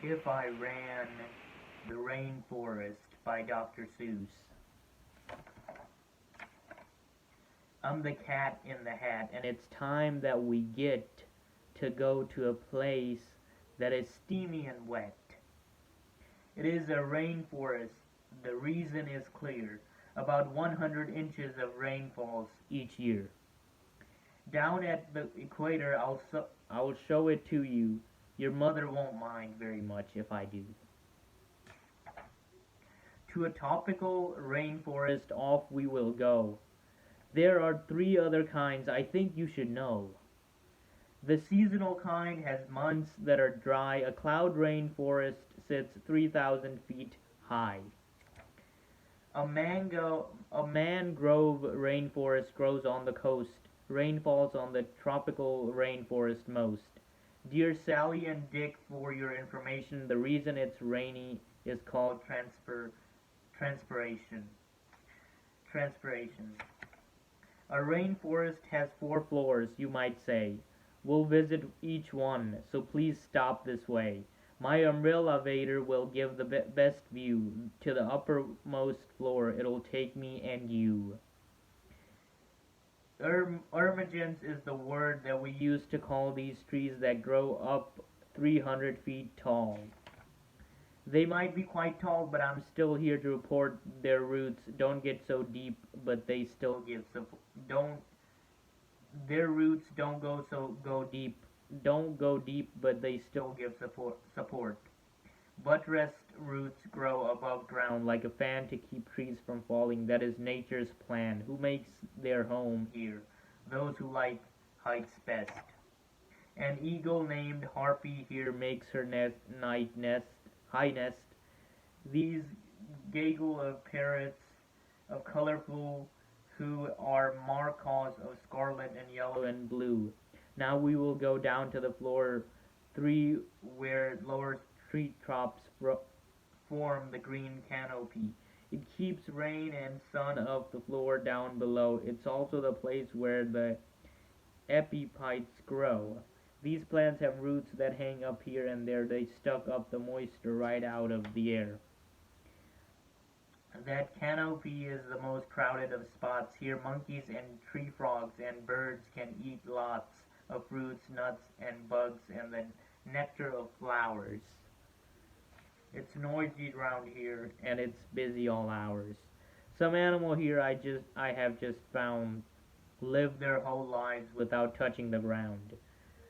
If I Ran the Rainforest by Dr. Seuss. I'm the cat in the hat, and it's time that we get to go to a place that is steamy and wet. It is a rainforest. The reason is clear. About 100 inches of rain falls each year. Down at the equator, I'll show it to you. Your mother won't mind very much if I do. To a tropical rainforest off we will go. There are three other kinds I think you should know. The seasonal kind has months that are dry. A cloud rainforest sits 3,000 feet high. A mangrove rainforest grows on the coast. Rain falls on the tropical rainforest most. Dear Sally and Dick, for your information, the reason it's rainy is called transpiration. Transpiration. A rainforest has four floors, you might say. We'll visit each one, so please stop this way. My umbrella vader will give the best view. To the uppermost floor it'll take me and you. Ermigence is the word that we use to call these trees that grow up 300 feet tall. They might be quite tall, but I'm still here to report their roots don't get so deep, but they still give support. Don't Their roots don't go deep, but they still give support. Buttressed roots grow above ground like a fan to keep trees from falling. That is nature's plan. Who makes their home here? Those who like heights best. An eagle named Harpy here makes her high nest. These gaggle of parrots of colorful who are macaws of scarlet and yellow and blue. Now we will go down to the floor 3 where lower treetops form the green canopy. It keeps rain and sun off the floor down below. It's also the place where the epiphytes grow. These plants have roots that hang up here and there. They suck up the moisture right out of the air. That canopy is the most crowded of spots. Here monkeys and tree frogs and birds can eat lots of fruits, nuts, and bugs, and the nectar of flowers. It's noisy around here, and it's busy all hours. Some animal here I have just found live their whole lives without touching the ground.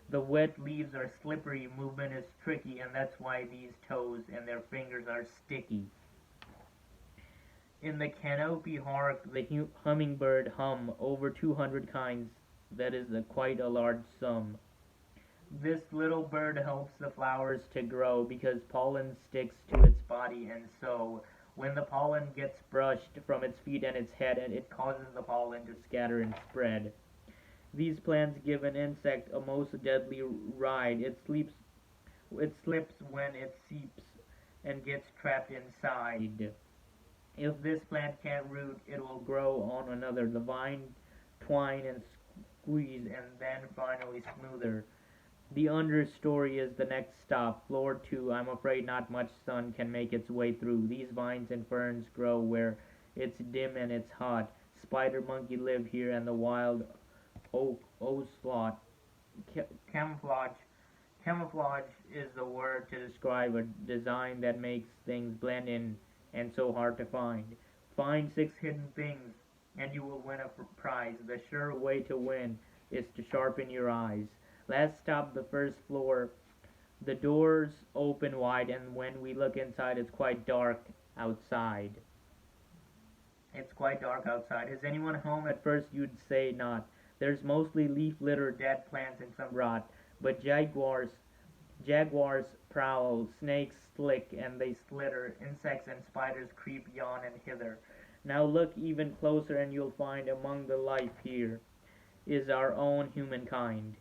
The wet leaves are slippery, movement is tricky, and that's why these toes and their fingers are sticky. In the canopy hark the hummingbird hum, over 200 kinds, that is quite a large sum. This little bird helps the flowers to grow because pollen sticks to its body, and so when the pollen gets brushed from its feet and its head, and it causes the pollen to scatter and spread. These plants give an insect a most deadly ride. It slips when it seeps and gets trapped inside. If this plant can't root, it will grow on another. The vine twine and squeeze, and then finally smoother. The understory is the next stop. Floor 2, I'm afraid not much sun can make its way through. These vines and ferns grow where it's dim and it's hot. Spider monkey live here, and the wild ocelot. Camouflage. Camouflage is the word to describe a design that makes things blend in and so hard to find. Find 6 hidden things, and you will win a prize. The sure way to win is to sharpen your eyes. Let's stop the first floor. The doors open wide, and when we look inside, it's quite dark outside. It's quite dark outside. Is anyone home? At first you'd say not. There's mostly leaf litter, dead plants, and some rot. But jaguars prowl, snakes slick, and they slitter. Insects and spiders creep yon and hither. Now look even closer, and you'll find among the life here is our own humankind.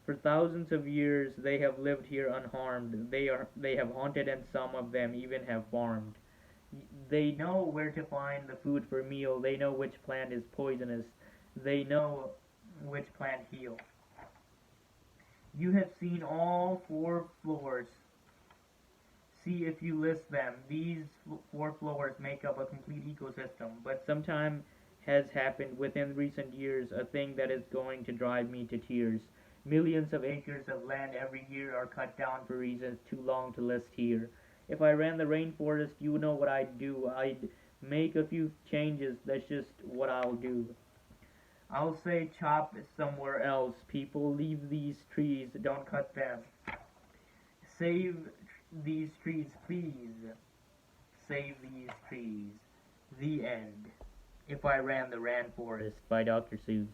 For thousands of years they have lived here unharmed. They have hunted, and some of them even have farmed. They know where to find the food for meal. They know which plant is poisonous. They know which plant heals. You have seen all 4 floors. See if you list them. These four floors make up a complete ecosystem, but sometime has happened within recent years, a thing that is going to drive me to tears. Millions of acres of land every year are cut down for reasons too long to list here. If I ran the rainforest, you know what I'd do. I'd make a few changes. That's just what I'll do. I'll say chop somewhere else. People, leave these trees. Don't cut them. Save these trees, please. Save these trees. The end. If I ran the Rainforest by Dr. Seuss.